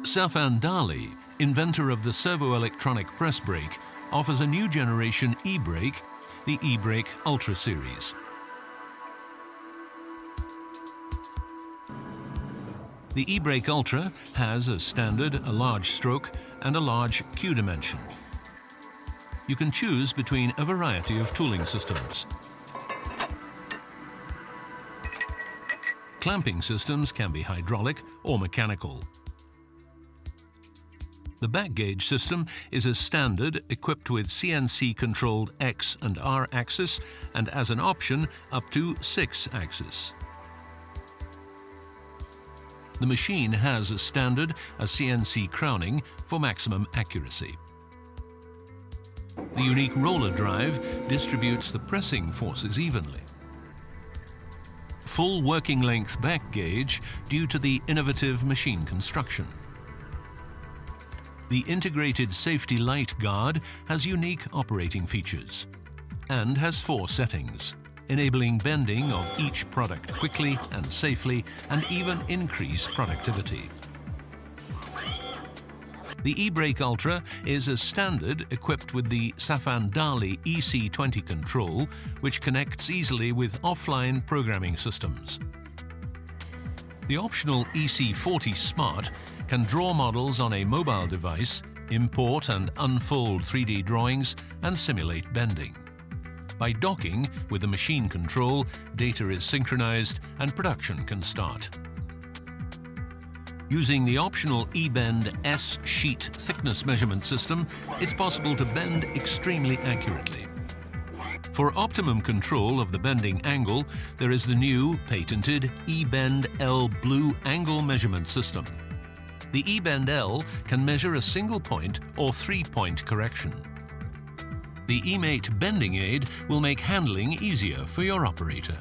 SafanDarley, inventor of the servo-electronic press brake, offers a new generation e-brake, the e-brake Ultra series. The e-brake Ultra has a standard, a large stroke, and a large Q dimension. You can choose between a variety of tooling systems. Clamping systems can be hydraulic or mechanical. The back gauge system is a standard equipped with CNC-controlled X and R axis and as an option up to 6 axis. The machine has a standard, a CNC crowning for maximum accuracy. The unique roller drive distributes the pressing forces evenly. Full working length back gauge due to the innovative machine construction. The integrated safety light guard has unique operating features and has 4 settings, enabling bending of each product quickly and safely and even increase productivity. The e-brake Ultra is a standard equipped with the SafanDarley EC20 control, which connects easily with offline programming systems. The optional EC40 Smart can draw models on a mobile device, import and unfold 3D drawings, and simulate bending. By docking with the machine control, data is synchronized and production can start. Using the optional eBend S sheet thickness measurement system, it's possible to bend extremely accurately. For optimum control of the bending angle, there is the new, patented eBend L Blue angle measurement system. The eBend L can measure a single point or 3-point correction. The eMate bending aid will make handling easier for your operator.